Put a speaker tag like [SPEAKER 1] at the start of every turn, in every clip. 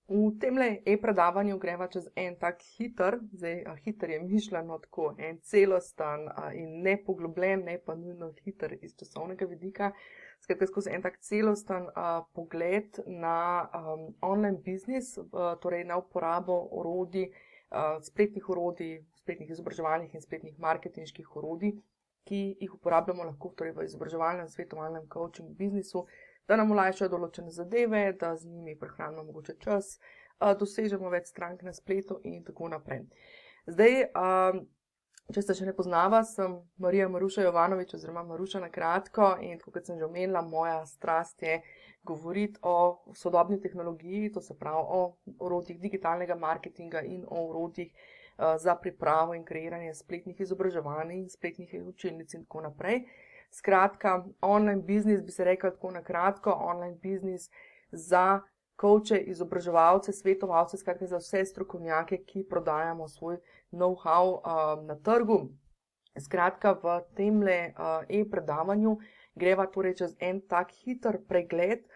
[SPEAKER 1] V temle e-predavanju greva čez en tak hiter, zdaj hiter je mišljeno tako, en celosten in ne poglobljen, ne pa nujno hiter iz časovnega vidika, skratka skozi en tak celosten pogled na online biznis, torej na uporabo orodij, spletnih orodij, spletnih izobraževalnih in spletnih marketinških orodij, ki jih uporabljamo lahko torej v izobraževalnem, svetovalnem, coaching biznisu, da nam olajšajo določene zadeve, da z njimi prehranimo mogoče čas, dosežemo več strank na spletu in tako naprej. Zdaj, če se še ne poznava, sem Marija Maruša Jovanovič oziroma Maruša na kratko in tako kot sem že omenila, moja strast je govoriti o sodobni tehnologiji, to se pravi o orodjih digitalnega marketinga in o orodjih za pripravo in kreiranje spletnih izobraževanj in spletnih učilnic in tako naprej. Skratka, online biznis, bi se rekla tako na kratko, online biznis za coache, izobraževalce, svetovalce, skratka za vse strokovnjake, ki prodajamo svoj know-how na trgu. Skratka, v temle e-predavanju greva torej čez en tak hiter pregled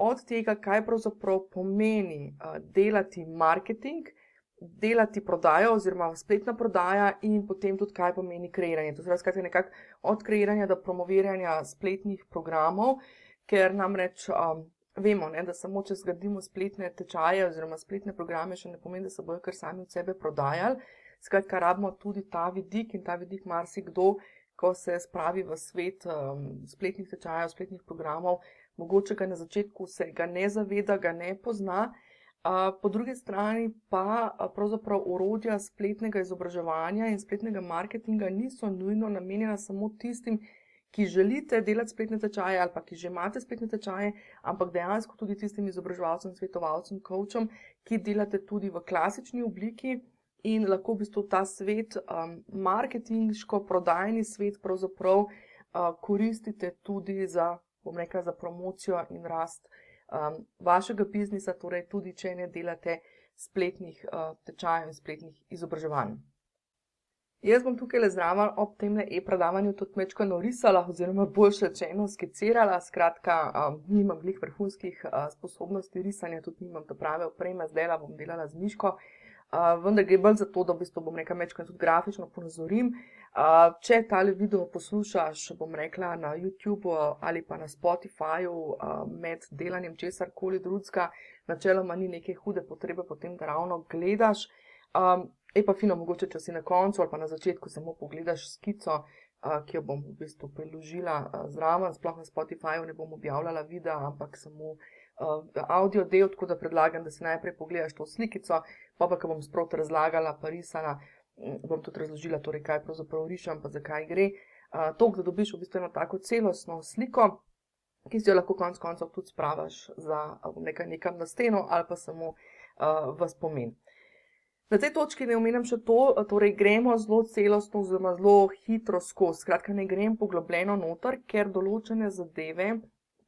[SPEAKER 1] od tega, kaj pravzaprav pomeni delati marketing, delati prodajo oziroma spletna prodaja in potem tudi, kaj pomeni kreiranje. To se pravi, skratka nekako od kreiranja do promoviranja spletnih programov, ker namreč vemo, da samo če zgradimo spletne tečaje oziroma spletne programe, še ne pomeni, da se bojo kar sami od sebe prodajali. Skratka, rabimo tudi ta vidik in ta vidik marsikdo, ko se spravi v svet spletnih tečajev, spletnih programov, mogoče ga na začetku se ga ne zaveda, ga ne pozna. Po drugi strani pa pravzaprav orodja spletnega izobraževanja in spletnega marketinga niso nujno namenjena samo tistim, ki želite delati spletne tečaje ali pa ki že imate spletne tečaje, ampak dejansko tudi tistim izobraževalcem, svetovalcem, coachom, ki delate tudi v klasični obliki in lahko v bistvu ta svet, marketinško-prodajni svet pravzaprav koristite tudi za, bom rekla, za promocijo in rast vašega biznisa, torej tudi, če ne delate spletnih tečajev in spletnih izobraževanj. Jaz bom tukaj le zraven ob temle e-predavanju tudi mečkano risala oziroma boljše rečeno skicirala, skratka, nimam glih vrhunskih sposobnosti risanja, tudi nimam te prave opreme, zdajle bom delala z miško, vendar gre bolj za to, da v bistvu bom rekla mečkano tudi grafično ponazorim. Če tale video poslušaš, bom rekla, na YouTube ali pa na Spotifyju med delanjem česarkoli drugega, načeloma ni neke hude potrebe potem, da ravno gledaš. Je pa fino mogoče, če si na koncu ali pa na začetku samo pogledaš skico, ki jo bom v bistvu priložila zraven, sploh na Spotifyju ne bom objavljala videa, ampak samo audio del, tako da predlagam, da si najprej pogledaš to slikico, pa ko bom sproti razlagala pa risala, bom tudi razložila, torej, kaj pravzaprav rišem, pa zakaj gre. Toliko, da dobiš v bistvu eno tako celostno sliko, ki si jo lahko konec koncev tudi spravaš za, bom rekla, nekam na steno ali pa samo v spomin. Na tej točki ne omenjam še to, torej gremo zelo celostno oziroma zelo hitro skozi. Skratka, ne grem poglobljeno noter, ker določene zadeve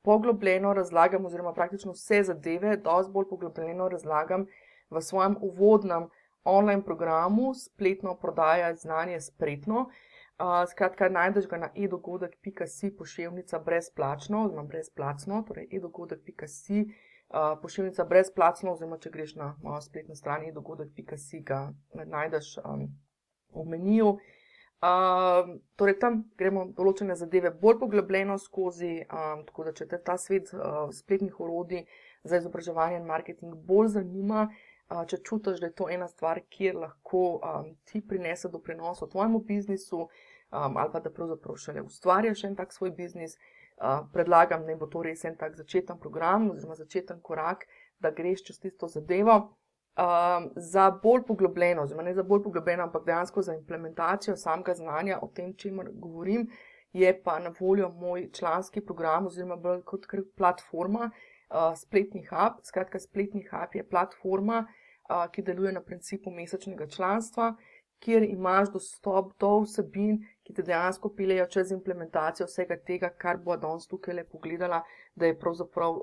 [SPEAKER 1] poglobljeno razlagam oziroma praktično vse zadeve dosti bolj poglobljeno razlagam v svojem uvodnem online programu Spletno prodaja znanje spretno. Skratka, najdeš ga na edogodek.si pošiljka brezplačno oziroma brezplacno, torej edogodek.si pošiljka brezplačno oziroma če greš na mojo spletno stran edogodek.si ga najdeš v meniju. Torej tam gremo določene zadeve bolj poglobljeno skozi, tako da če te ta svet spletnih orodij za izobraževanje in marketing bolj zanima, če čutiš, da je to ena stvar, kjer lahko ti prinese doprinos v tvojemu biznisu ali pa da pravzaprav šele ustvarjaš en tak svoj biznis, predlagam, da bo to res en tak začeten program oziroma začeten korak, da greš čez tisto zadevo. Za bolj poglobljeno, oziroma ne za bolj poglobljeno, ampak dejansko za implementacijo samega znanja o tem, čemer govorim, je pa na voljo moj članski program oziroma bolj kot platforma Spletni hub. Skratka, Spletni hub je platforma, ki deluje na principu mesečnega članstva, kjer imaš dostop do vsebin, ki te dejansko peljejo čez implementacijo vsega tega, kar bo danes tukaj le pogledala, da je pravzaprav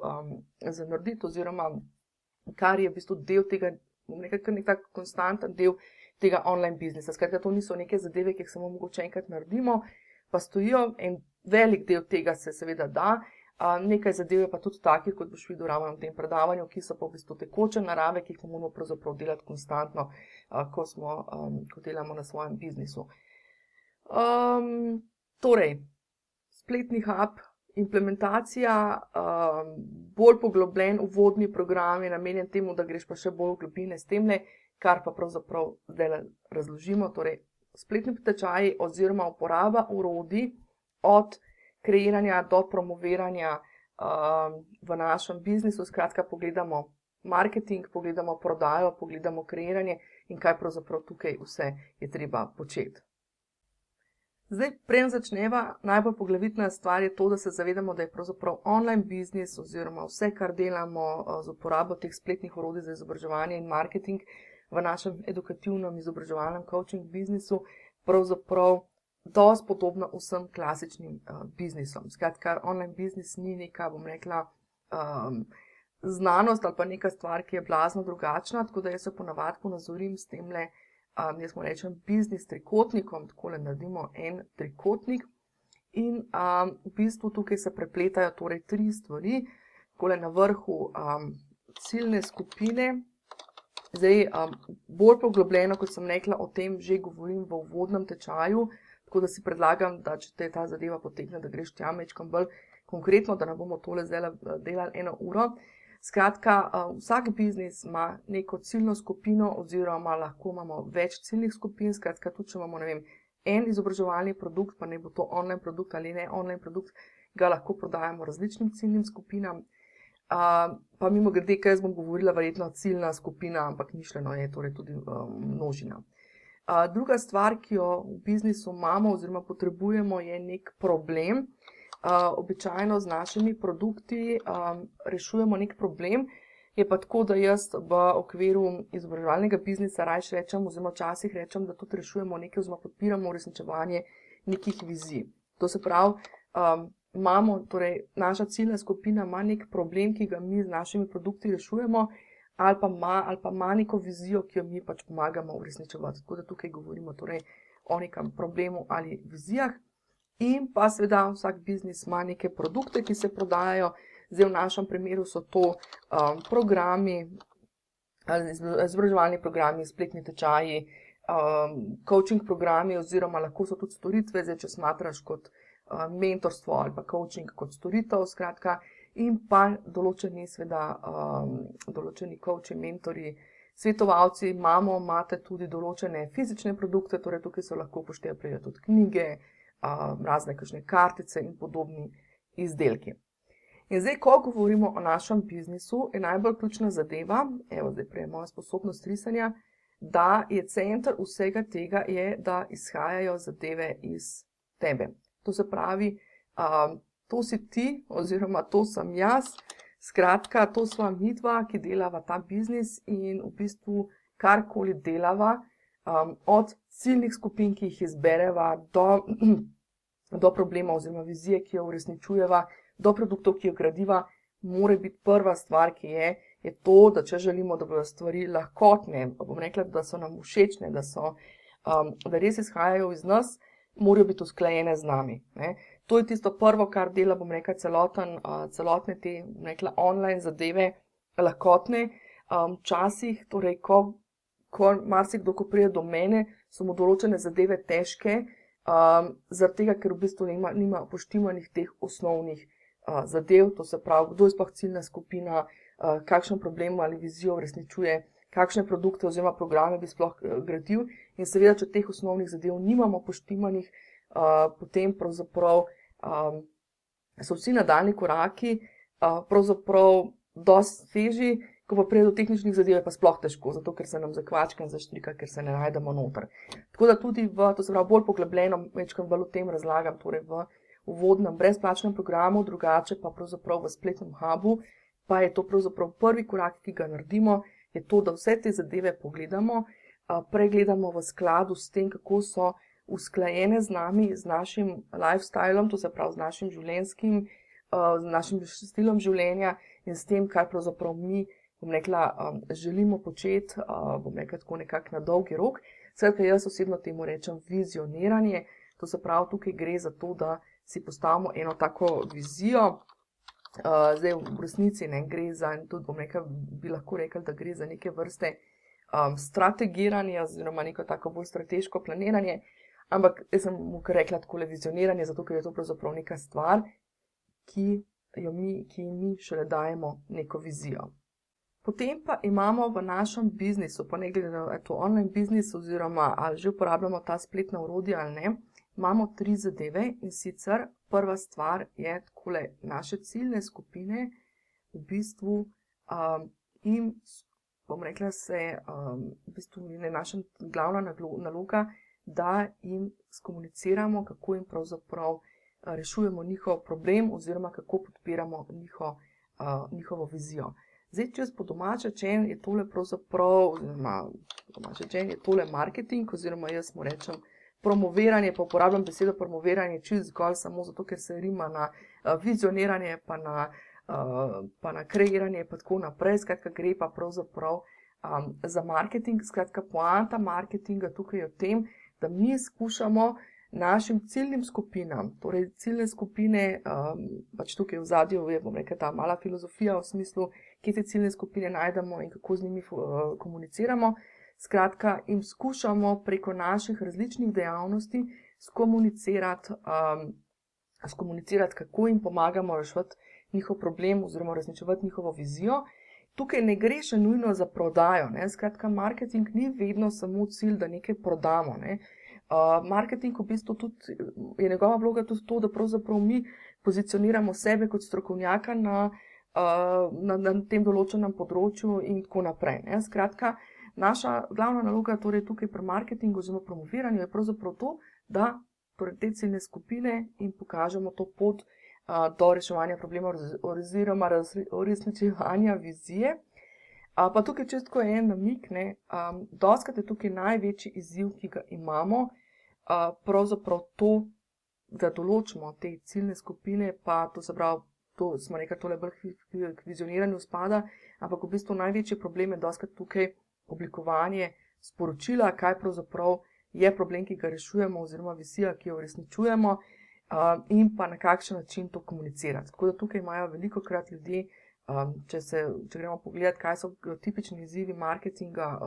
[SPEAKER 1] za narediti oziroma kar je v bistvu del tega, nek tak konstanten del tega online biznisa. Skratka, to niso neke zadeve, ki jih samo mogoče enkrat naredimo, pa stojijo, en velik del tega se seveda da, Nekaj zadev je pa tudi takih, kot boš videl ravno v tem predavanju, ki so pa v bistvu tekoče narave, ki jih moramo pravzaprav delati konstantno, ko delamo na svojem biznisu. Torej, spletni hub, implementacija, bolj poglobljen uvodni program je namenjen temu, da greš pa še bolj v globine s temle, kar pa pravzaprav zdaj razložimo. Torej, spletni tečaji oziroma uporaba orodij od kreiranja do promoviranja v našem biznisu. Skratka, pogledamo marketing, pogledamo prodajo, pogledamo kreiranje in kaj pravzaprav tukaj vse je treba početi. Zdaj, preden začneva, najbolj poglavitna stvar je to, da se zavedamo, da je pravzaprav online biznis oziroma vse, kar delamo z uporabo teh spletnih orodij za izobraževanje in marketing v našem edukativnem izobraževalnem coaching biznisu, pravzaprav dosti podobno vsem klasičnim biznisom. Skratka, online biznis ni neka, bom rekla, znanost ali pa neka stvar, ki je blazno drugačna, tako da jaz se ponavadi ponazorim s temle, jaz mu rečem biznis trikotnikom, takole naredimo en trikotnik in v bistvu tukaj se prepletajo torej 3 stvari, takole na vrhu ciljne skupine. Zdaj, bolj poglobljeno, kot sem rekla, o tem že govorim v uvodnem tečaju, tako da si predlagam, da če te ta zadeva potegne, da greš tja mečkam bolj konkretno, da ne bomo tole zdaj delali 1 uro. Skratka, vsak biznis ima neko ciljno skupino oziroma lahko imamo več ciljnih skupin. Skratka, tudi če imamo, ne vem, en izobraževalni produkt, pa ne bo to online produkt ali ne online produkt, ga lahko prodajamo različnim ciljnim skupinam. Pa mimogrede, kaj jaz bom govorila, verjetno ciljna skupina, ampak mišljeno je torej tudi množina. Druga stvar, ki jo v biznisu imamo oziroma potrebujemo, je nek problem. Običajno z našimi produkti rešujemo nek problem. Je pa tako, da jaz v okviru izobraževalnega biznisa rajši rečem oziroma včasih rečem, da tudi rešujemo nekaj oziroma podpiramo uresničevanje nekih vizij. To se pravi, torej naša ciljna skupina ima nek problem, ki ga mi z našimi produkti rešujemo, ali pa ima neko vizijo, ki jo mi pač pomagamo uresničevati. Tako da tukaj govorimo torej o nekem problemu ali vizijah. In pa seveda vsak biznis ima neke produkte, ki se prodajajo. Zdaj v našem primeru so to programi, izobraževalni programi, spletni tečaji, coaching programi oziroma lahko so tudi storitve, zdaj če smatraš kot mentorstvo ali pa coaching kot storitev, skratka, in pa določeni coachi, mentori, svetovalci imate tudi določene fizične produkte, torej tukaj so lahko upoštevajo tudi knjige, razne kakšne kartice in podobni izdelki. In zdaj, ko govorimo o našem biznisu, je najbolj ključna zadeva, evo zdaj prej moja sposobnost risanja, da je center vsega tega je, da izhajajo zadeve iz tebe. To se pravi, to si ti oziroma to sem jaz, skratka, to sva midva, ki delava ta biznis in v bistvu karkoli delava, od ciljnih skupin, ki jih izbereva, do problema oziroma vizije, ki jo uresničujeva, do produktov, ki jo gradiva, mora biti prva stvar, ki je to, da če želimo, da bodo stvari lahkotne, bom rekla, da so nam všečne, da res izhajajo iz nas, morajo biti usklajene z nami, ne. To je tisto prvo, kar dela, bom rekla, celotne te, bom rekla, online zadeve lahkotne. Včasih, torej, ko marsikdo, ko pride do mene, so mu določene zadeve težke, zaradi tega, ker v bistvu nima upoštevanih teh osnovnih zadev, to se pravi, kdo je sploh ciljna skupina, kakšen problem ali vizijo uresničuje, kakšne produkte oziroma programe bi sploh gradil. In seveda, če teh osnovnih zadev nimamo upoštevanih, potem pravzaprav so vsi nadaljnji koraki pravzaprav dosti težji, ko pa pride do tehničnih zadev, je pa sploh težko, zato ker se nam zakvačka in zaštrika, ker se ne najdemo noter. Tako da tudi to se pravi, bolj poglobljeno, večkrat bolj o tem razlagam, torej v uvodnem brezplačnem programu, drugače pa pravzaprav v spletnem hubu, pa je to pravzaprav prvi korak, ki ga naredimo, je to, da vse te zadeve pogledamo, pregledamo v skladu s tem, kako so usklajene z nami, z našim lifestylom, to se pravi z našim življenjskim, z našim stilom življenja in s tem, kar pravzaprav mi, bom rekla, želimo početi, bom rekla tako nekako na dolgi rok. Skratka, jaz osebno temu rečem vizioniranje, to se pravi, tukaj gre za to, da si postavimo eno tako vizijo, Zdaj v resnici ne gre za, in tudi bi lahko rekli, da gre za neke vrste strategiranje oziroma neko tako bolj strateško planiranje, ampak jaz sem mu rekla takole vizioniranje, zato ker je to pravzaprav neka stvar, ki mi šele dajemo neko vizijo. Potem pa imamo v našem biznisu, pa ne glede na to online biznis oziroma ali že uporabljamo ta spletna orodja ali ne, imamo 3 zadeve, in sicer prva stvar je takole, naše ciljne skupine v bistvu in bom rekla v bistvu je naša glavna naloga, da jim skomuniciramo, kako jim pravzaprav rešujemo njihov problem oziroma kako podpiramo njihovo vizijo. Zdaj, če po domače rečem, je tole pravzaprav, oziroma domače rečem, je tole marketing, oziroma jaz mu rečem promoviranje, pa uporabljam besedo promoviranje čisto zgolj samo zato, ker se rima na vizioniranje, pa na kreiranje, pa tako naprej. Skratka, gre pa pravzaprav za marketing. Skratka, poanta marketinga tukaj je v tem, da mi skušamo našim ciljnim skupinam, torej ciljne skupine, pač tukaj v zadju je, bom rekla, ta mala filozofija v smislu, kje te ciljne skupine najdemo in kako z njimi komuniciramo. Skratka, jim skušamo preko naših različnih dejavnosti skomunicirati, kako jim pomagamo reševati njihov problem oziroma uresničevati njihovo vizijo. Tukaj ne gre še nujno za prodajo, ne? Skratka, marketing ni vedno samo cilj, da nekaj prodamo, ne? Marketing v bistvu tudi, je njegova vloga tudi to, da pravzaprav mi pozicioniramo sebe kot strokovnjaka na tem določenem področju in tako naprej, ne? Skratka, naša glavna naloga torej tukaj pri marketingu oziroma promoviranju je pravzaprav to, da torej te ciljne skupine jim pokažemo to pot do reševanja problema oziroma uresničevanja vizije. Pa tukaj čisto en namig, ne, dostikrat je tukaj največji izziv, ki ga imamo, pravzaprav to, da določimo te ciljne skupine, pa to se pravi, to smo nekaj tole bolj k vizioniranju spada, ampak v bistvu največji problem je dostikrat tukaj oblikovanje sporočila, kaj pravzaprav je problem, ki ga rešujemo oziroma vizija, ki jo uresničujemo, in pa na kakšen način to komunicirati. Tako da tukaj imajo velikokrat ljudje, če gremo pogledati, kaj so tipični izzivi marketinga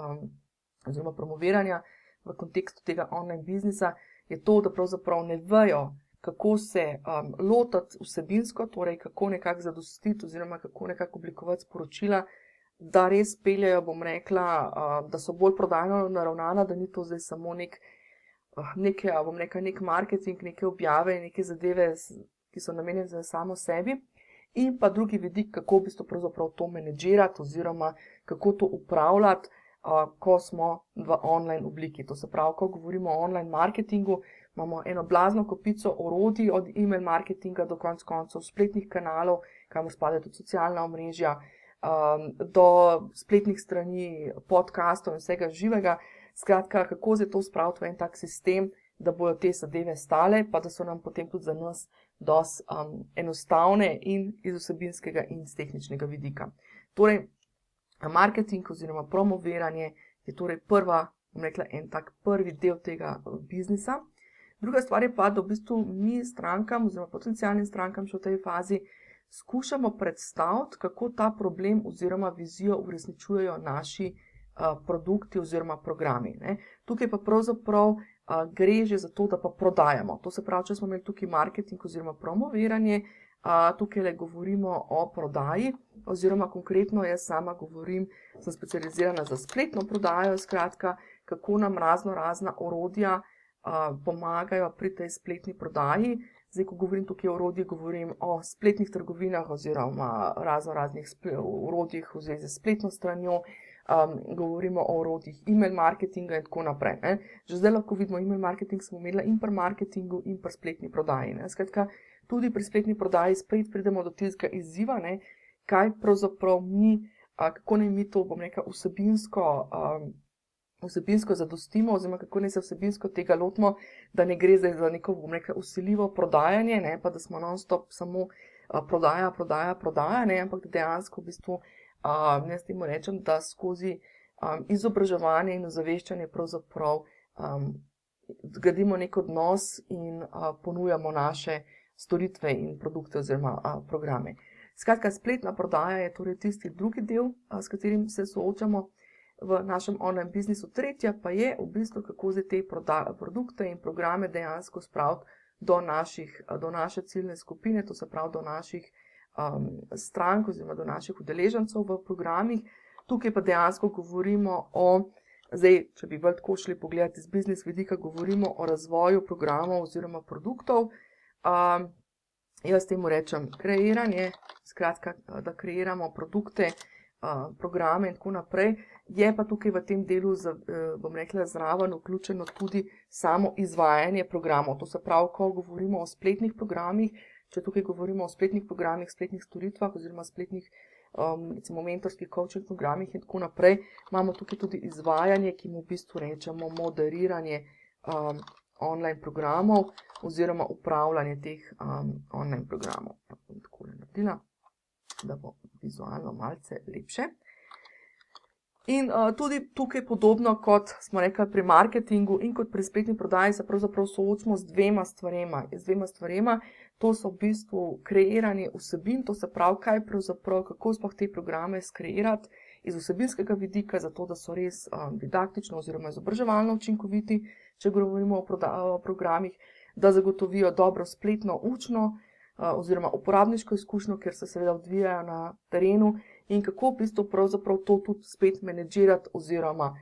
[SPEAKER 1] oziroma promoviranja v kontekstu tega online biznisa, je to, da pravzaprav ne vejo, kako se lotiti vsebinsko, torej kako nekako zadostiti oziroma kako nekako oblikovati sporočila, da res peljejo, bom rekla, da so bolj prodajno naravnana, da ni to zdaj samo nek marketing, neke objave, neke zadeve, ki so namenjene za samo sebi. In pa drugi vidik, kako v bistvu pravzaprav to menedžirati oziroma kako to upravljati, ko smo v online obliki. To se pravi, ko govorimo o online marketingu, imamo eno blazno kopico orodij, od email marketinga do konec koncev spletnih kanalov, kamor spadajo tudi socialna omrežja, do spletnih strani, podcastov in vsega živega. Skratka, kako zdaj to spraviti v en tak sistem, da bojo te zadeve stale, pa da so nam potem tudi za nas dosti enostavne in iz vsebinskega in iz tehničnega vidika. Torej, marketing oziroma promoviranje je torej en tak prvi del tega biznisa. Druga stvar je pa, da v bistvu mi strankam oziroma potencialnim strankam še v tej fazi skušamo predstaviti, kako ta problem oziroma vizijo uresničujejo naši produkti oziroma programi, ne. Tukaj pa pravzaprav gre že za to, da pa prodajamo. To se pravi, če smo imeli tukaj marketing oziroma promoviranje, tukaj le govorimo o prodaji oziroma konkretno jaz sama sem specializirana za spletno prodajo, skratka, kako nam razna orodja pomagajo pri tej spletni prodaji. Zdaj, ko govorim tukaj o orodjih, govorim o spletnih trgovinah oziroma raznih orodjih v zvezi s spletno stranjo, govorimo o orodjih email marketinga in tako naprej, ne. Že zdaj lahko vidimo, email marketing smo imeli in pri marketingu in pri spletni prodaji, ne. Skratka, tudi pri spletni prodaji spet pridemo do tistega izziva, ne, kaj pravzaprav kako naj mi to, bom rekla, vsebinsko zadostimo oziroma kako naj se vsebinsko tega lotimo, da ne gre zdaj za neko, bom rekla, vsiljivo prodajanje, ne, pa da smo non-stop samo prodaja, ne, ampak dejansko v bistvu jaz temu rečem, da skozi izobraževanje in ozaveščanje pravzaprav gradimo nek odnos in ponujamo naše storitve in produkte oziroma programe. Skratka, spletna prodaja je torej tisti drugi del, s katerim se soočamo v našem online biznisu. Tretja pa je v bistvu, kako zdaj te produkte in programe dejansko spraviti do naše ciljne skupine, to se pravi do naših strank oziroma do naših udeležencev v programih. Tukaj pa dejansko govorimo zdaj, če bi bolj tako šli pogledati iz biznis vidika, govorimo o razvoju programov oziroma produktov. Jaz temu rečem kreiranje, skratka, da kreiramo produkte, programe in tako naprej. Je pa tukaj v tem delu, bom rekla, zraven vključeno tudi samo izvajanje programov. To se pravi, ko govorimo o spletnih programih, če tukaj govorimo o spletnih programih, spletnih storitvah oziroma spletnih recimo mentorskih coaching programih in tako naprej, imamo tukaj tudi izvajanje, ki mu v bistvu rečemo moderiranje online programov oziroma upravljanje teh online programov. Bom takole naredila, da bo vizualno malce lepše. In tudi tukaj podobno kot smo rekli pri marketingu in kot pri spletni prodaji se pravzaprav soočimo z dvema stvarema. To so v bistvu kreiranje vsebin, to se pravi, kako sploh te programe skreirati iz vsebinskega vidika, zato da so res didaktično oziroma izobraževalno učinkoviti, če govorimo o programih, da zagotovijo dobro spletno učno oziroma uporabniško izkušnjo, ker se seveda odvijajo na terenu, in kako v bistvu pravzaprav to tudi spet menedžirati oziroma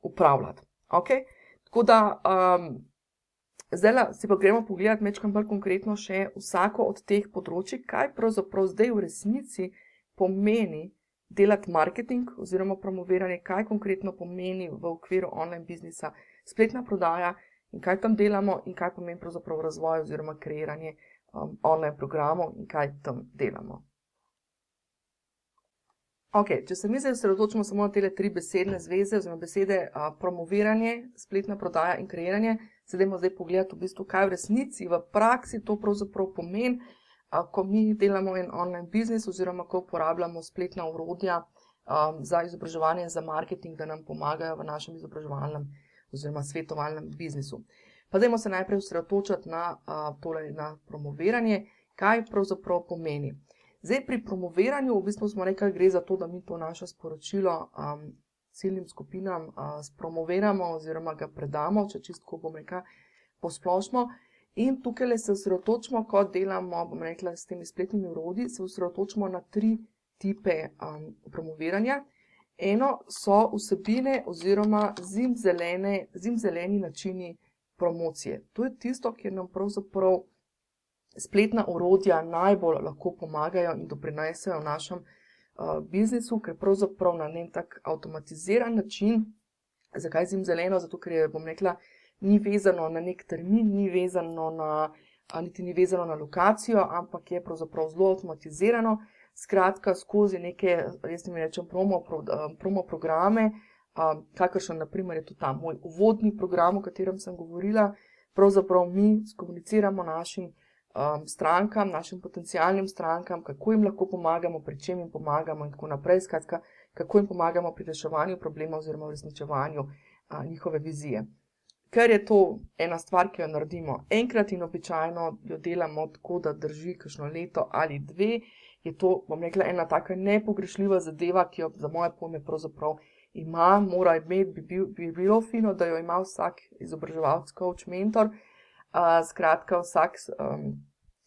[SPEAKER 1] upravljati. Okay? Tako da zdaj si pa gremo pogledati mečkam bolj konkretno še vsako od teh področij, kaj pravzaprav zdaj v resnici pomeni delati marketing oziroma promoviranje, kaj konkretno pomeni v okviru online biznisa spletna prodaja in kaj tam delamo in kaj pomeni pravzaprav razvoj oziroma kreiranje online programov in kaj tam delamo. Ok, če se mi zdaj osredotočimo samo na tele 3 besedne zveze oziroma besede promoviranje, spletna prodaja in kreiranje, se dajmo zdaj pogledati v bistvu, kaj v resnici, v praksi to pravzaprav pomeni, ko mi delamo en online biznis oziroma ko uporabljamo spletna orodja za izobraževanje in za marketing, da nam pomagajo v našem izobraževalnem oziroma svetovalnem biznisu. Pa dajmo se najprej osredotočiti na promoviranje, kaj pravzaprav pomeni. Zdaj pri promoviranju v bistvu smo rekli, gre za to, da mi to naše sporočilo ciljnim skupinam spromoviramo oziroma ga predamo, če čistko bom rekla posplošno. In tukaj se osredotočimo, ko delamo, bom rekla, s temi spletnimi orodji, se osredotočimo na 3 tipe promoviranja. Eno so vsebine oziroma zimzeleni načini promocije. To je tisto, kjer nam pravzaprav spletna orodja najbolj lahko pomagajo in doprinesejo v našem biznisu, ker pravzaprav na en tak avtomatiziran način. Zakaj zimzeleno? Zato, ker je, bom rekla, ni vezano na nek termin, niti ni vezano na lokacijo, ampak je pravzaprav zelo avtomatizirano. Skratka, skozi neke, jaz mi rečem, promo programe, kakršen naprimer je tudi ta moj uvodni program, o katerem sem govorila, pravzaprav mi skomuniciramo našim strankam, našim potencialnim strankam, kako jim lahko pomagamo, pri čem jim pomagamo in tako naprej, skratka, kako jim pomagamo pri reševanju problema oziroma uresničevanju njihove vizije. Ker je to ena stvar, ki jo naredimo enkrat in običajno jo delamo tako, da drži kakšno leto ali 2, je to, bom rekla, ena taka nepogrešljiva zadeva, ki jo za moje pojme pravzaprav mora imeti, bi bilo fino, da jo ima vsak izobraževalec, coach, mentor. Skratka,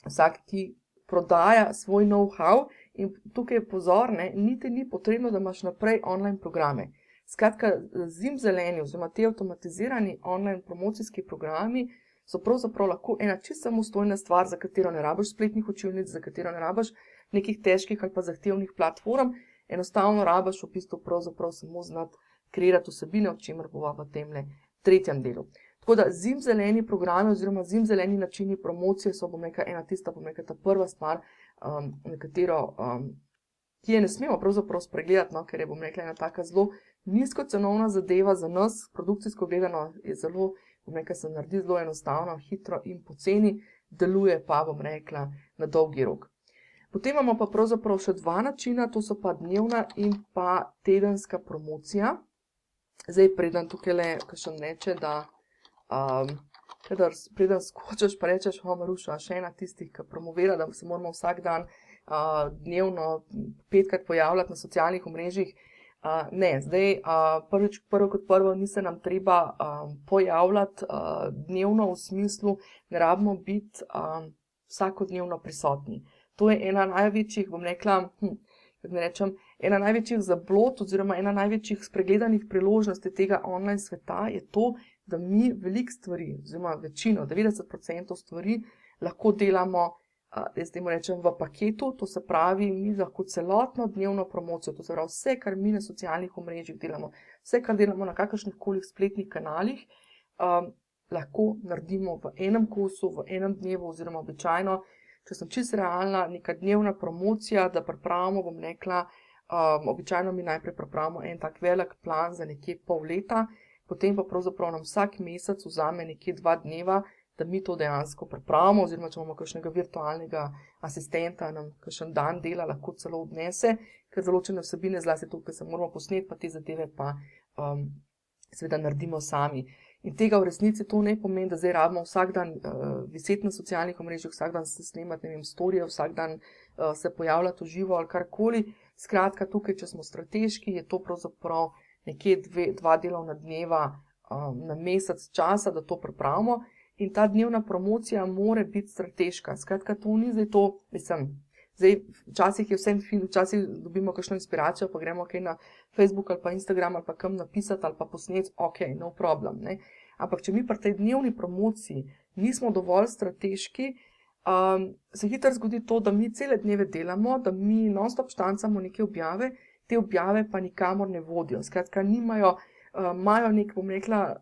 [SPEAKER 1] vsak, ki prodaja svoj know-how, in tukaj pozor, niti ni potrebno, da imaš naprej online programe. Skratka, zimzeleni oziroma te avtomatizirani online promocijski programi so pravzaprav lahko ena čisto samostojna stvar, za katero ne rabiš spletnih učilnic, za katero ne rabiš nekih težkih ali pa zahtevnih platform, enostavno rabiš v bistvu pravzaprav samo znati kreirati vsebine, o čemer bova v temle 3. delu. Tako da zimzeleni programi oziroma zimzeleni načini promocije so, bom rekla, ta prva stvar, ki je ne smemo pravzaprav spregledati, ker je, bom rekla, ena taka zelo nizkocenovna zadeva za nas, produkcijsko gledano je zelo, bom rekla, se naredi zelo enostavno, hitro in poceni, deluje pa, bom rekla, na dolgi rok. Potem imamo pa pravzaprav še 2 načina, to so pa dnevna in pa tedenska promocija. Zdaj, preden tukaj le, kakšen reče, da preden skočiš pa rečeš, Maruša, še ena tistih, ki promovira, da se moramo vsak dan dnevno 5-krat pojavljati na socialnih omrežjih. Ne, zdaj prvo kot prvo ni se nam treba pojavljati dnevno v smislu, ne rabimo biti vsakodnevno prisotni. To je ena največjih, bom rekla, ena največjih zablod oziroma ena največjih spregledanih priložnosti tega online sveta je to, da mi veliko stvari, oziroma večino, 90% stvari lahko delamo, jaz temu rečem, v paketu, to se pravi, mi lahko celotno dnevno promocijo, to se pravi vse, kar mi na socialnih omrežjih delamo, vse, kar delamo na kakršnih koli spletnih kanalih, lahko naredimo v enem kosu, v enem dnevu oziroma običajno, če sem čisto realna, neka dnevna promocija, da pripravimo, bom rekla, običajno mi najprej pripravimo en tak velik plan za nekje pol leta, potem pa pravzaprav nam vsak mesec vzame nekje 2 dneva, da mi to dejansko pripravimo, oziroma če imamo kakšnega virtualnega asistenta, nam kakšen dan dela lahko celo odnese, ker določene vsebine, zlasti to, ker se moramo posneti, pa te zadeve pa seveda naredimo sami. In tega v resnici to ne pomeni, da zdaj rabimo vsak dan viseti na socialnih omrežjih, vsak dan se snemati, ne vem, storije, vsak dan se pojavljati v živo ali karkoli. Skratka, tukaj, če smo strateški, je to pravzaprav nekje 2 delovna dneva na mesec časa, da to pripravimo. In ta dnevna promocija mora biti strateška. Skratka, to ni zdaj to, zdaj včasih je vsem fin, včasih dobimo kakšno inspiracijo, pa gremo kaj na Facebook ali pa Instagram ali pa kam napisati ali pa posneti, ok, no problem, ne. Ampak, če mi pri tej dnevni promociji nismo dovolj strateški, se hitro zgodi to, da mi cele dneve delamo, da mi non-stop štancamo neke objave, te objave pa nikamor ne vodijo. Skratka, nimajo, imajo nek, bom rekla,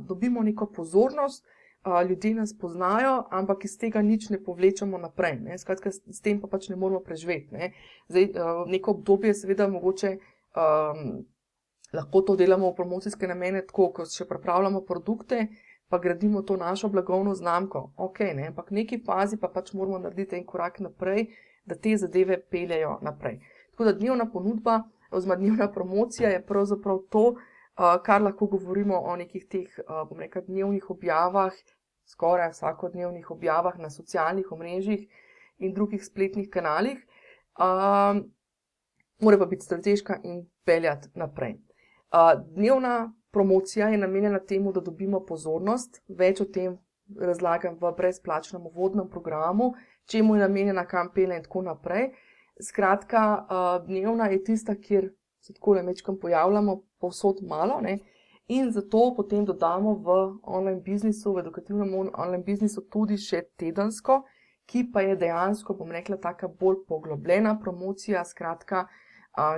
[SPEAKER 1] dobimo neko pozornost, ljudje nas poznajo, ampak iz tega nič ne povlečemo naprej, ne. Skratka, s tem pa pač ne moramo preživeti, ne. Zdaj, neko obdobje seveda mogoče lahko to delamo v promocijske namene tako, ko še pripravljamo produkte, pa gradimo to našo blagovno znamko, ok, ne, ampak v neki fazi pa pač moramo narediti en korak naprej, da te zadeve peljejo naprej. Tako da dnevna ponudba oziroma dnevna promocija je pravzaprav to, kar lahko govorimo o nekih teh, bom rekla, dnevnih objavah, skoraj vsakodnevnih objavah na socialnih omrežjih in drugih spletnih kanalih, mora pa biti strateška in peljati naprej. Dnevna promocija je namenjena temu, da dobimo pozornost, več o tem razlagam v brezplačnem uvodnem programu, čemu je namenjena, kam pelje in tako naprej. Skratka, dnevna je tista, kjer se takole mečkam pojavljamo, povsod malo, ne, in zato potem dodamo v online biznisu, v edukativnem online biznisu tudi še tedensko, ki pa je dejansko, bom rekla, taka bolj poglobljena promocija, skratka,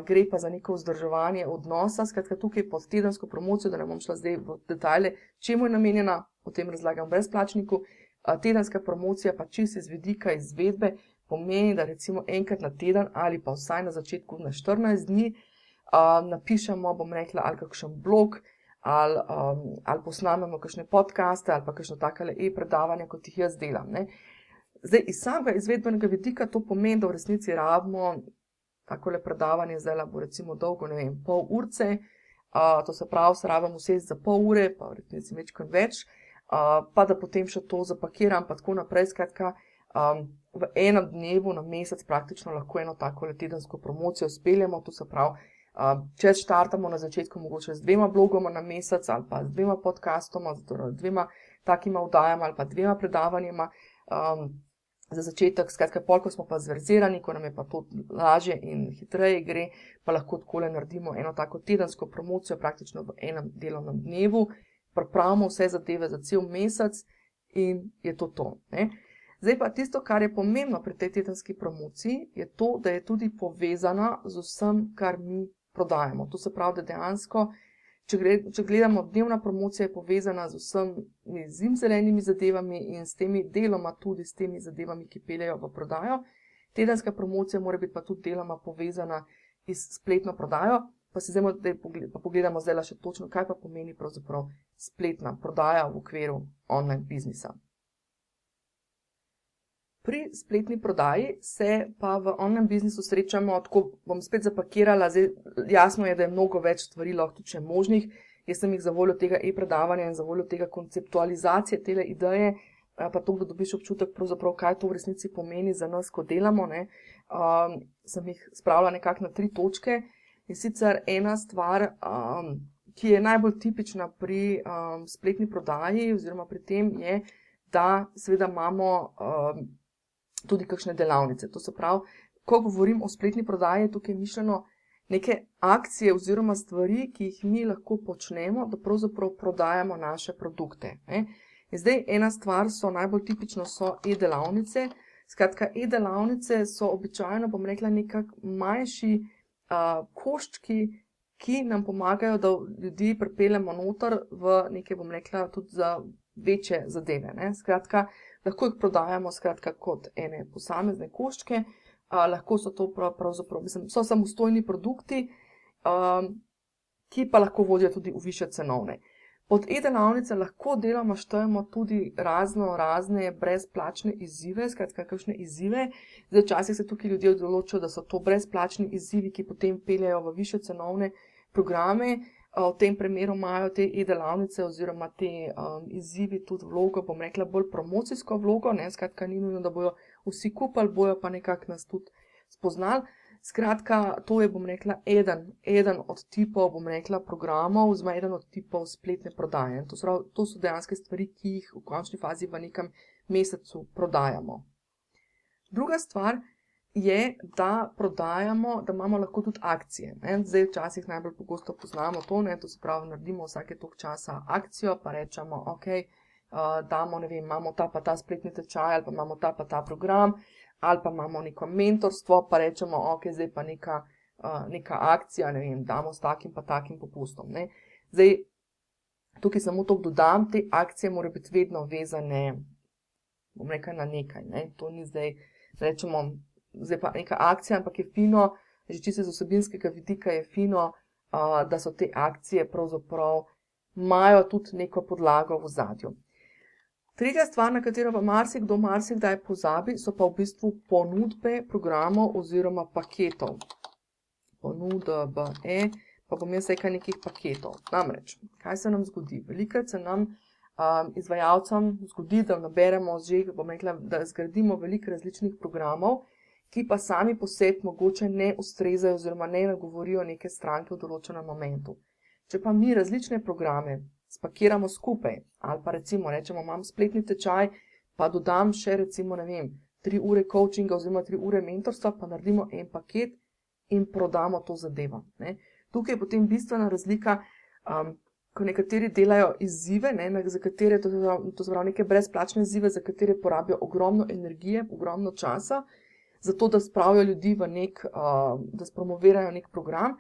[SPEAKER 1] gre pa za neko vzdrževanje odnosa, skratka, tukaj pod tedensko promocijo, da ne bom šla zdaj v detajle, čemu je namenjena, o tem razlagam v brezplačniku, tedenska promocija pa čisto iz vidika izvedbe pomeni, da recimo enkrat na teden ali pa vsaj na začetku na 14 dni napišemo, bom rekla, ali kakšen blog, ali posnamemo kakšne podcaste, ali pa kakšno takale e-predavanje, kot jih jaz delam, ne. Zdaj, iz samega izvedbenega vidika to pomeni, da v resnici rabimo takole predavanje, zdaj bo recimo dolgo, ne vem, pol urce, to se pravi, se rabimo usesti za pol ure, pa v resnici večkrat več, pa da potem še to zapakiram, pa tako naprej, skratka, v enem dnevu na mesec praktično lahko eno takole tedensko promocijo speljemo, to se pravi, če štartamo na začetku mogoče z 2 blogoma na mesec ali pa z 2 podcastoma, z 2 takima oddajama ali pa 2 predavanjima, za začetek, skratka, pol, ko smo pa zverzirani, ko nam je pa to lažje in hitreje gre, pa lahko takole naredimo eno tako tedensko promocijo praktično v enem delovnem dnevu, pripravimo vse zadeve za cel mesec in je to, ne. Zdaj pa tisto, kar je pomembno pri tej tedenski promociji, je to, da je tudi povezana z vsem, kar mi prodajamo. To se pravi, da dejansko, če gledamo, dnevna promocija je povezana z vsemi zimzelenimi zadevami in s temi deloma tudi s temi zadevami, ki peljejo v prodajo. Tedenska promocija mora biti pa tudi deloma povezana s spletno prodajo, pa si pogledamo zdaj še točno, kaj pa pomeni pravzaprav spletna prodaja v okviru online biznisa. Pri spletni prodaji se pa v online biznisu srečamo, tako bom spet zapakirala, zdaj jasno je, da je mnogo več stvari lahko tudi še možnih. Jaz sem jih zavoljo tega e-predavanja in zavoljo tega konceptualizacije tele ideje, pa to, da dobiš občutek pravzaprav, kaj to v resnici pomeni za nas, ko delamo, ne. sem jih spravila nekako na 3 točke. In sicer ena stvar, ki je najbolj tipična pri spletni prodaji oziroma pri tem je, da seveda imamo tudi kakšne delavnice. To se pravi, ko govorim o spletni prodaji, tukaj je mišljeno neke akcije oziroma stvari, ki jih mi lahko počnemo, da pravzaprav prodajamo naše produkte. In zdaj ena stvar najbolj tipično so e-delavnice. Skratka, e-delavnice so običajno, bom rekla, nekak manjši koščki, ki nam pomagajo, da ljudi pripeljemo noter v neke, bom rekla, tudi za večje zadeve. Skratka, lahko jih prodajamo kot ene posamezne koščke, lahko so to pravzaprav, so samostojni produkti, ki pa lahko vodijo tudi v višje cenovne. Pod e-delavnice lahko deloma štejemo tudi razne brezplačne izzive, skratka kakšne izzive. Zdaj včasih se tukaj ljudje odločijo, da so to brezplačni izzivi, ki potem peljejo v višje cenovne programe. V tem primeru imajo te e-delavnice oziroma te izzivi tudi vlogo, bom rekla, bolj promocijsko vlogo, skratka ni nujno, da bojo vsi kupali, bojo pa nekako nas tudi spoznali. Skratka, to je, bom rekla, eden od tipov, bom rekla, programov, oziroma eden od tipov spletne prodaje. To so dejanske stvari, ki jih v končni fazi v nekem mesecu prodajamo. Druga stvar je, da prodajamo, da imamo lahko tudi akcije. Zdaj včasih najbolj pogosto poznamo to, to se pravi, naredimo vsake toliko časa akcijo, pa rečemo, ok, damo, ne vem, imamo ta pa ta spletni tečaj, ali pa imamo ta pa ta program, ali pa imamo neko mentorstvo, pa rečemo, ok, zdaj pa neka akcija, ne vem, damo s takim pa takim popustom. Zdaj, tukaj samo to dodam, te akcije morajo biti vedno vezane, bom rekla, na nekaj. To ni zdaj, rečemo, zdaj pa neka akcija, ampak je fino, že čisto z vsebinskega vidika je fino, da so te akcije pravzaprav imajo tudi neko podlago v ozadju. Tretja stvar, na katero pa marsikdaj pozabi, so pa v bistvu ponudbe programov oziroma paketov. Ponudbe, pa bom jaz rekla nekih paketov. Namreč, kaj se nam zgodi? Velikokrat se nam izvajalcem zgodi, da naberemo že, bom rekla, da zgradimo veliko različnih programov, ki pa sami po sebi mogoče ne ustrezajo oziroma ne nagovorijo neke stranke v določenem momentu. Če pa mi različne programe spakiramo skupaj, ali pa recimo rečemo, imam spletni tečaj, pa dodam še recimo, ne vem, 3 ure coachinga oziroma 3 ure mentorstva, pa naredimo en paket in prodamo to zadevo. Tukaj je potem bistvena razlika, ko nekateri delajo izzive, za katere, to se pravi neke brezplačne izzive, za katere porabijo ogromno energije, ogromno časa, zato da spravijo ljudi v da spromovirajo nek program.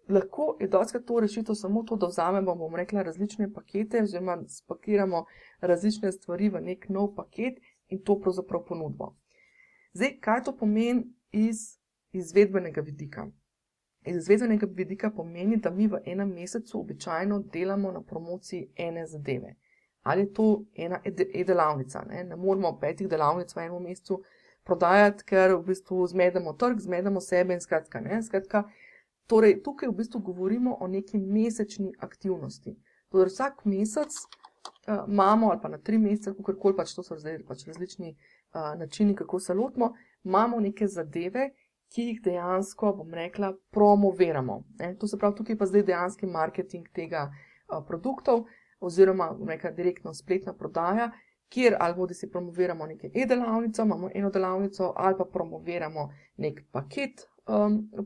[SPEAKER 1] Lahko je dostikrat to rešitev samo to, da vzamemo, bom rekla, različne pakete oziroma spakiramo različne stvari v nek nov paket in to pravzaprav ponudbo. Zdaj, kaj to pomeni iz izvedbenega vidika? Iz izvedbenega vidika pomeni, da mi v enem mesecu običajno delamo na promociji ene zadeve. Ali je to ena e-delavnica? Ne moramo 5 delavnic v enem mesecu prodajati, ker v bistvu zmedemo trg, zmedemo sebe in skratka, torej, tukaj v bistvu govorimo o neki mesečni aktivnosti. Torej, vsak mesec imamo, ali pa na 3 mesece, kakorkoli, to so zdaj različni načini, kako se lotimo, imamo neke zadeve, ki jih dejansko, bom rekla, promoviramo. To se pravi, tukaj pa zdaj dejanski marketing tega produktov, oziroma, bom rekla, direktno spletna prodaja, kjer ali bodi si promoviramo neke e-delavnico, imamo eno delavnico, ali pa promoviramo nek paket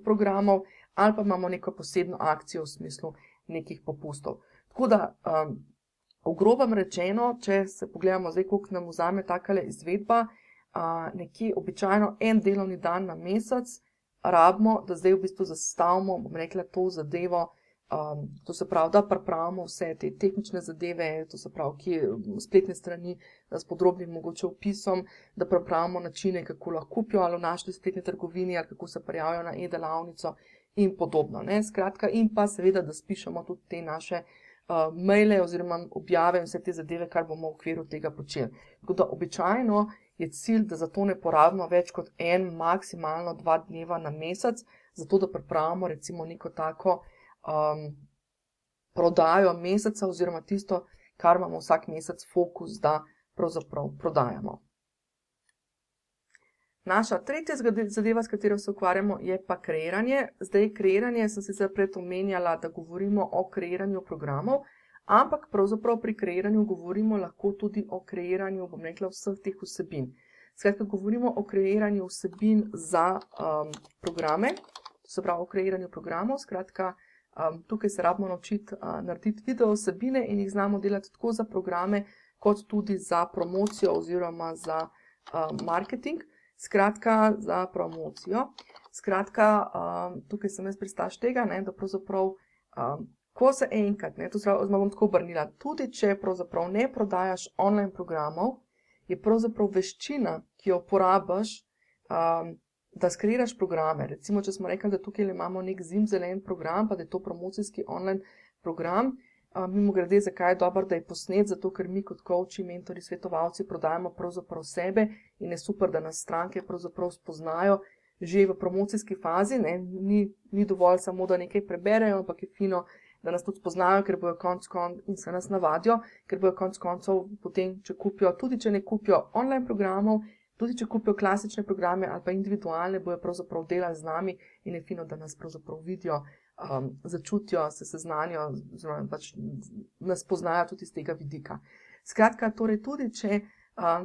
[SPEAKER 1] programov, ali pa imamo neko posebno akcijo v smislu nekih popustov. Tako da, v grobem rečeno, če se pogledamo zdaj, koliko nam vzame takale izvedba, nekje običajno en delovni dan na mesec rabimo, da zdaj v bistvu zastavimo, bom rekla, to zadevo, to se pravi, da pripravimo vse te tehnične zadeve, to se pravi, ki spletne strani s podrobnim mogoče opisom, da pripravimo načine, kako lahko kupijo ali v naši spletni trgovini, ali kako se prijavijo na e-delavnico in podobno. Skratka, in pa seveda, da spišemo tudi te naše maile oziroma objave in vse te zadeve, kar bomo v okviru tega počeli. Tako da običajno je cilj, da za to ne porabimo več kot maksimalno 2 dneva na mesec, zato da pripravimo recimo neko tako prodajo meseca oziroma tisto, kar imamo vsak mesec fokus, da pravzaprav prodajamo. Naša tretja zadeva, s katero se ukvarjamo, je pa kreiranje. Zdaj, kreiranje sem sicer prej omenjala, da govorimo o kreiranju programov, ampak pravzaprav pri kreiranju govorimo lahko tudi o kreiranju, bom rekla, vseh teh vsebin. Skratka, govorimo o kreiranju vsebin za programe, se pravi o kreiranju programov. Skratka, tukaj se rabimo naučiti narediti video vsebine in jih znamo delati tako za programe, kot tudi za promocijo oziroma za marketing. Skratka, za promocijo. Skratka, tukaj sem jaz pristaš tega, da pravzaprav, ko se enkrat, to se bom tako obrnila, tudi če pravzaprav ne prodajaš online programov, je pravzaprav veščina, ki jo uporabiš, da skreiraš programe. Recimo, če smo rekli, da tukaj imamo nek zimzelen program, pa da je to promocijski online program, mimogrede, zakaj je dobro, da je posnet, zato ker mi kot coachi, mentori, svetovalci prodajamo pravzaprav sebe in je super, da nas stranke pravzaprav spoznajo že v promocijski fazi, ni dovolj samo, da nekaj preberejo, ampak je fino, da nas tudi spoznajo, ker bojo in se nas navadijo, ker bojo konec koncev potem, če kupijo, tudi če ne kupijo online programov, tudi če kupijo klasične programe ali pa individualne, bojo pravzaprav delali z nami in je fino, da nas pravzaprav vidijo, začutijo, se seznanijo, oziroma pač nas poznajo tudi iz tega vidika. Skratka, torej tudi, če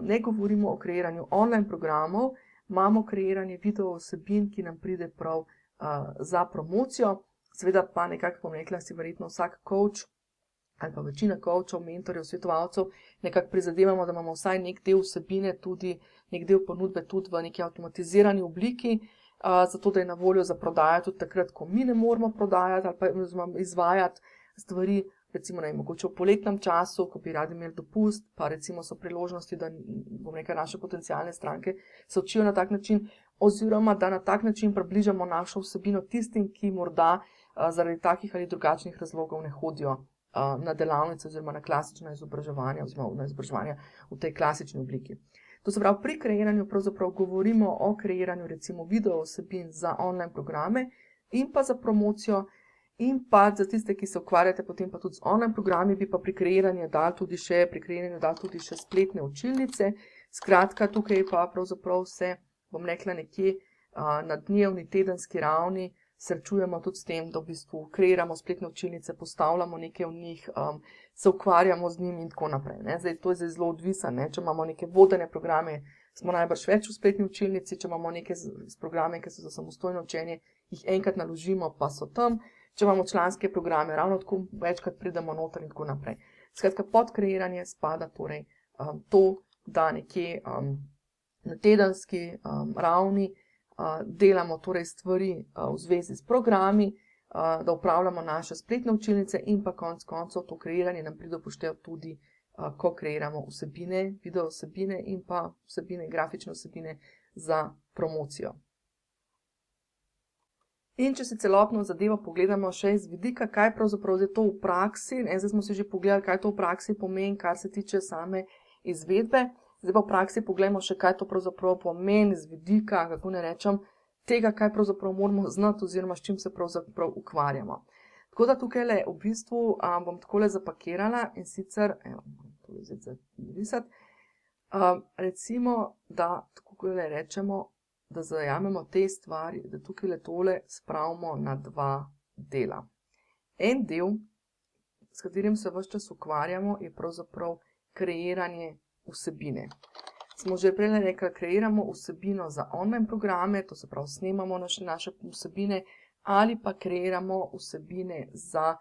[SPEAKER 1] ne govorimo o kreiranju online programov, imamo kreiranje video vsebin, ki nam pride prav za promocijo. Seveda pa nekako, bom rekla, si verjetno vsak coach ali pa večina coachov, mentorjev, svetovalcev nekako prizadevamo, da imamo vsaj nek del vsebine, tudi nek del ponudbe tudi v neki avtomatizirani obliki, zato da je na voljo za prodajo tudi takrat, ko mi ne moramo prodajati ali pa izvajati stvari, recimo mogoče v poletnem času, ko bi radi imeli dopust, pa recimo so priložnosti, da, bom rekla, naše potencialne stranke se učijo na tak način, oziroma da na tak način približamo našo vsebino tistim, ki morda zaradi takih ali drugačnih razlogov ne hodijo na delavnice oziroma na klasično izobraževanje oziroma na izobraževanje v tej klasični obliki. To se pravi, pri kreiranju pravzaprav govorimo o kreiranju recimo video vsebin za online programe in pa za promocijo in pa za tiste, ki se ukvarjate potem pa tudi z online programi, bi pa pri kreiranju dali tudi še spletne učilnice. Skratka, tukaj pa pravzaprav se, bom rekla, nekje na dnevni, tedenski ravni srečujemo tudi s tem, da v bistvu kreiramo spletne učilnice, postavljamo nekaj v njih, se ukvarjamo z njimi in tako naprej. Zdaj, to je zelo odvisno, če imamo neke vodene programe, smo najbrž več v spletni učilnici, če imamo neke programe, ki so za samostojno učenje, jih enkrat naložimo, pa so tam, če imamo članske programe, ravno tako večkrat pridemo noter in tako naprej. Skratka, pod kreiranje spada torej to, da nekje na tedenski ravni delamo torej stvari v zvezi s programi, da upravljamo naše spletne učilnice in pa konec koncev to kreiranje nam pride upoštev tudi, ko kreiramo vsebine, video vsebine in pa vsebine, grafične vsebine za promocijo. In če si celotno zadevo pogledamo še iz vidika, kaj pravzaprav je to v praksi, zdaj smo si že pogledali, kaj to v praksi pomeni, kar se tiče same izvedbe. Zdaj pa v praksi pogledamo še, kaj to pravzaprav pomeni z vidika, kako ne rečem, tega, kaj pravzaprav moramo znati oziroma s čim se pravzaprav ukvarjamo. Tako da tukaj v bistvu bom takole zapakirala in sicer, to je zdaj zarisati, recimo, da tako rečemo, da zajamemo te stvari, da tukaj tole spravimo na dva dela. En del, s katerim se ves čas ukvarjamo, je pravzaprav kreiranje vsebine. Smo že prej rekli, kreiramo vsebino za online programe, to se pravi, snemamo naše vsebine ali pa kreiramo vsebine za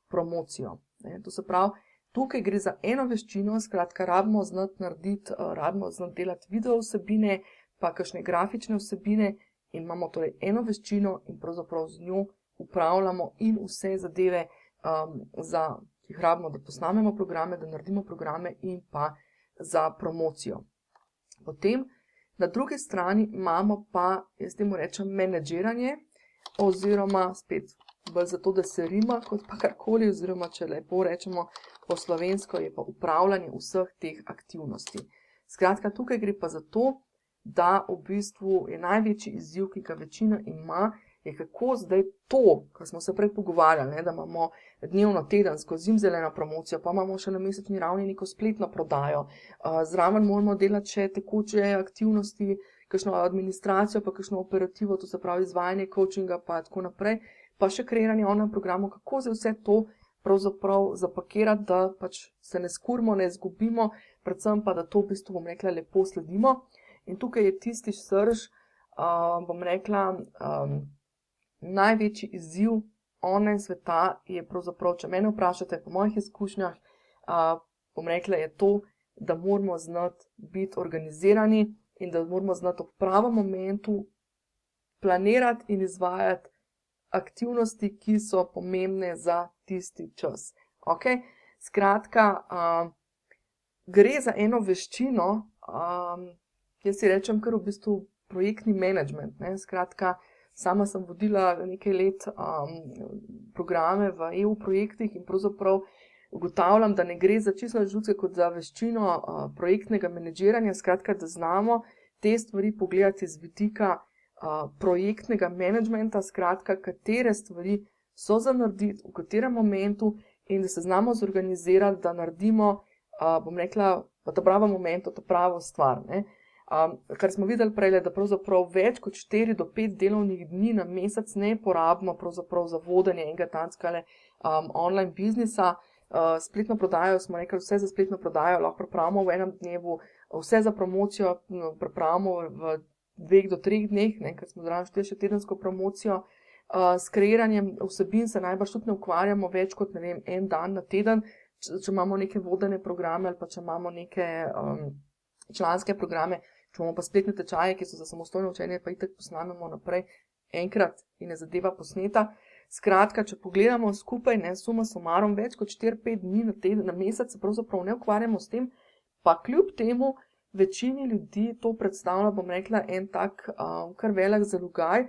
[SPEAKER 1] promocijo. To se pravi, tukaj gre za eno veščino, skratka, rabimo znati delati video vsebine, pa kakšne grafične vsebine in imamo torej eno veščino in pravzaprav z njo upravljamo in vse zadeve, ki jih rabimo, da posnamemo programe, da naredimo programe in pa za promocijo. Potem na drugi strani imamo pa, jaz temu rečem, menedžiranje oziroma spet bolj zato, da se rima kot pa karkoli, oziroma če lepo rečemo po slovensko, je pa upravljanje vseh teh aktivnosti. Skratka, tukaj gre pa za to, da v bistvu je največji izziv, ki ga večina ima, je kako zdaj to, kar smo se prej pogovarjali, da imamo dnevno, tedensko, zimzeleno promocijo, pa imamo še na mesečni ravni neko spletno prodajo, zraven moramo delati še tekoče aktivnosti, kakšno administracijo, pa kakšno operativo, to se pravi izvajanje coachinga, pa tako naprej, pa še kreiranje online programov, kako za vse to pravzaprav zapakirati, da pač se ne skurimo, ne izgubimo, predvsem pa, da to v bistvu, bom rekla, lepo sledimo. In tukaj je tisti srž, bom rekla, največji izziv online sveta je pravzaprav, če mene vprašate po mojih izkušnjah, bom rekla, je to, da moramo znati biti organizirani in da moramo znati v pravem momentu planirati in izvajati aktivnosti, ki so pomembne za tisti čas. Okay? Skratka, gre za eno veščino, jaz si rečem kar v bistvu projektni management. Ne? Skratka, sama sem vodila nekaj let programe v EU projektih in pravzaprav ugotavljam, da ne gre za čisto ljudske kot za veščino projektnega menedžiranja, skratka, da znamo te stvari pogledati z vidika projektnega menedžmenta, skratka, katere stvari so za narediti, v katerem momentu in da se znamo zorganizirati, da naredimo, bom rekla, v ta pravem momentu to pravo stvar. Ne? Kar smo videli prej, da pravzaprav več kot 4 do 5 delovnih dni na mesec ne porabimo pravzaprav za vodenje enega tanskale online biznisa. Spletno prodajo smo rekli, vse za spletno prodajo lahko pripravimo v enem dnevu, vse za promocijo pripravimo v 2 do 3 dneh, ker smo zraven še tedensko promocijo. S kreiranjem vsebin se najbrž tudi ne ukvarjamo več kot, ne vem, en dan na teden, če imamo neke vodene programe ali pa če imamo neke članske programe, če imamo pa spletne tečaje, ki so za samostojno učenje, pa itak posnamemo naprej enkrat in je zadeva posneta. Skratka, če pogledamo skupaj, ne, suma sumarom, več kot 4-5 dni na mesec se pravzaprav ne ukvarjamo s tem, pa kljub temu večini ljudi to predstavlja, bom rekla, en tak kar velik zalogaj,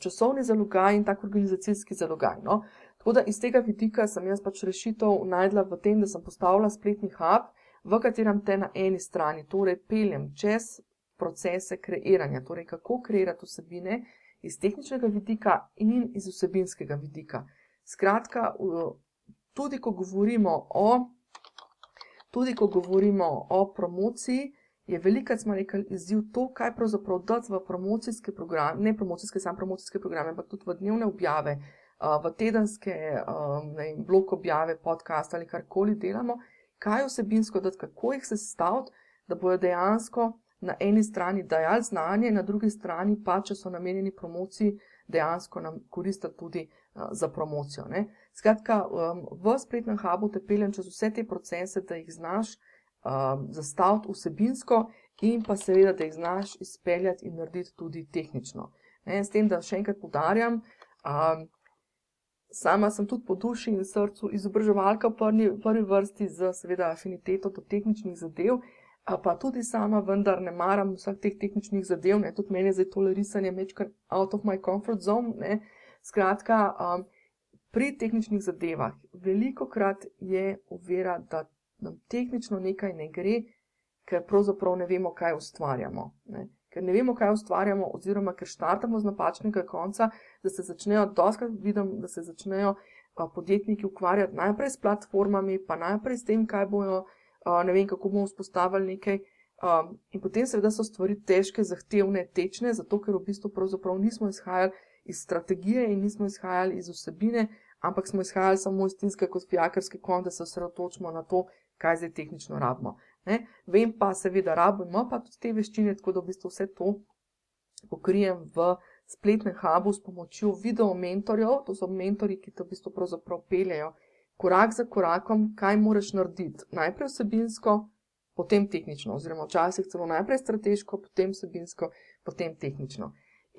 [SPEAKER 1] časovni zalogaj in tak organizacijski zalogaj. No. Tako da iz tega vidika sem jaz pač rešitev najdla v tem, da sem postavila spletni hub, v katerem te na eni strani torej peljem čez procese kreiranja, torej kako kreirati vsebine iz tehničnega vidika in iz vsebinskega vidika. Skratka, tudi ko govorimo o promociji, je velikokrat smo rekli izziv to, kaj pravzaprav dati v promocijske programe, ne promocijske, samo promocijske programe, ampak tudi v dnevne objave, v tedenske blog objave, podcast ali karkoli delamo, kaj vsebinsko dati, kako jih sestaviti, da bojo dejansko na eni strani dajali znanje, na drugi strani pa, če so namenjeni promociji, dejansko nam koristili tudi za promocijo. Ne? Skratka, v spletnem hubu te peljem čez vse te procese, da jih znaš zastaviti vsebinsko in pa seveda, da jih znaš izpeljati in narediti tudi tehnično. Ne? S tem, da še enkrat poudarjam, sama sem tudi po duši in srcu izobraževalka v prvi vrsti z seveda afiniteto do tehničnih zadev, pa tudi sama vendar ne maram vseh teh tehničnih zadev, ne, tudi meni je zdaj tole risanje mečkar out of my comfort zone, ne. Skratka, pri tehničnih zadevah velikokrat je ovira, da nam tehnično nekaj ne gre, ker pravzaprav ne vemo, kaj ustvarjamo, ne. Ker ne vemo, kaj ustvarjamo, oziroma ker štartamo z napačnega konca, da se začnejo, dostikrat vidim, da se začnejo podjetniki ukvarjati najprej s platformami, pa najprej s tem, kaj bojo, ne vem, kako bomo vzpostavili nekaj, in potem seveda so stvari težke, zahtevne, tečne, zato ker v bistvu pravzaprav nismo izhajali iz strategije in nismo izhajali iz vsebine, ampak smo izhajali samo iz tinske kot fijakarski konj, da se osredotočimo na to, kaj zdaj tehnično rabimo. Ne? Vem pa seveda rabimo pa tudi te veščine, tako da v bistvu vse to pokrijem v spletnem hubu s pomočjo video mentorjev, to so mentorji, ki te v bistvu pravzaprav peljejo korak za korakom, kaj moraš narediti. Najprej vsebinsko, potem tehnično, oziroma včasih celo najprej strateško, potem vsebinsko, potem tehnično.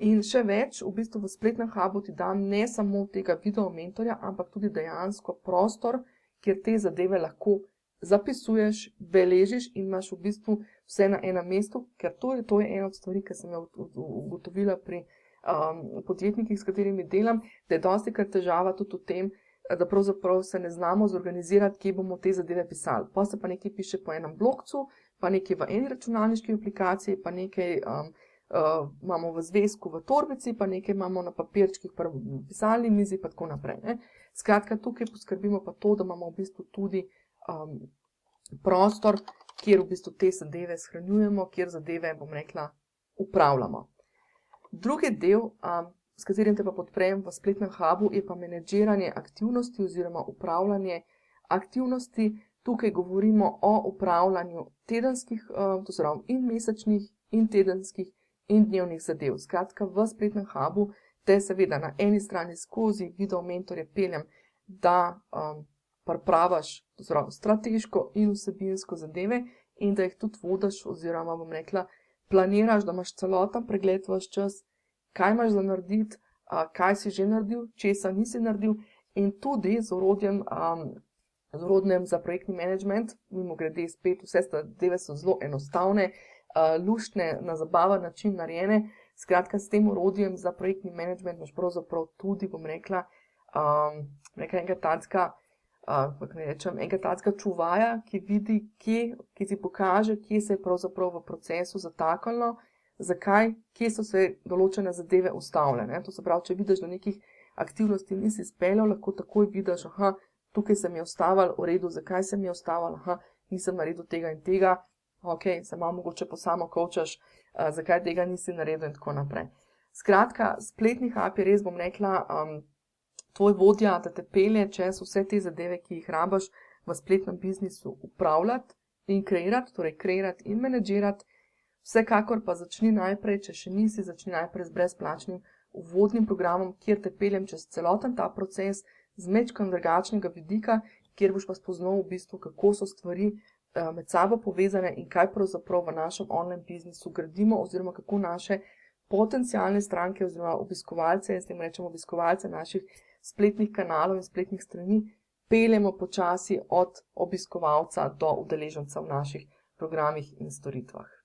[SPEAKER 1] In še več, v bistvu v spletnem hubu ti dam ne samo tega video mentorja, ampak tudi dejansko prostor, kjer te zadeve lahko zapisuješ, beležiš in imaš v bistvu vse na enem mestu, ker to je ena od stvari, ki sem jo ugotovila pri podjetnikih, s katerimi delam, da je dostikrat težava tudi v tem, da pravzaprav se ne znamo zorganizirati, kje bomo te zadeve pisali. Pa se pa nekaj piše po enem blogcu, pa nekaj v eni računalniški aplikaciji, pa nekaj imamo v zvezku v torbici, pa nekaj imamo na papirčkih, pa v pisalni mizi, pa tako naprej. Ne? Skratka, tukaj poskrbimo pa to, da imamo v bistvu tudi prostor, kjer v bistvu te zadeve shranjujemo, kjer zadeve, bom rekla, upravljamo. Drugi del, s katerim te pa podprem v spletnem hubu, je pa menedžiranje aktivnosti oziroma upravljanje aktivnosti. Tukaj govorimo o upravljanju tedenskih, in mesečnih, in tedenskih, in dnevnih zadev. Skratka, v spletnem hubu te seveda na eni strani skozi video mentorje peljem, da pripravaš strateško in vsebinsko zadeve in da jih tudi vodiš oziroma, bom rekla, planiraš, da imaš celoten pregled ves čas, kaj imaš za narediti, kaj si že naredil, česa nisi naredil, in tudi z orodjem za projektni menedžment, mimogrede spet, vse zadeve so zelo enostavne, luštne, na zabaven način narejene. Skratka, s tem orodjem za projektni menedžment imaš pravzaprav tudi, bom rekla, enega tacka čuvaja, ki vidi, ki ti pokaže, kje se je pravzaprav v procesu zataknilo, zakaj, kje so se določene zadeve ustavljene. To se pravi, če vidiš, da nekih aktivnosti nisi izpeljal, lahko takoj vidiš, tukaj se mi je ustavil, v redu, zakaj se mi je ustavil, nisem naredil tega in tega, se malo mogoče po samo kovčaš, zakaj tega nisi naredil in tako naprej. Skratka, spletni hub je res, bom rekla, tvoj vodja, da te pelje čez vse te zadeve, ki jih rabiš v spletnem biznisu upravljati in kreirati, torej kreirati in menedžirati. Vsekakor pa začni najprej, če še nisi, začni najprej z brezplačnim uvodnim programom, kjer te peljem čez celoten ta proces z majčkeno drugačnega vidika, kjer boš pa spoznal v bistvu, kako so stvari med sabo povezane in kaj pravzaprav v našem online biznisu gradimo oziroma kako naše potencialne stranke oziroma obiskovalce, s tem rečemo obiskovalce naših spletnih kanalov in spletnih strani, peljemo počasi od obiskovalca do udeleženca v naših programih in storitvah.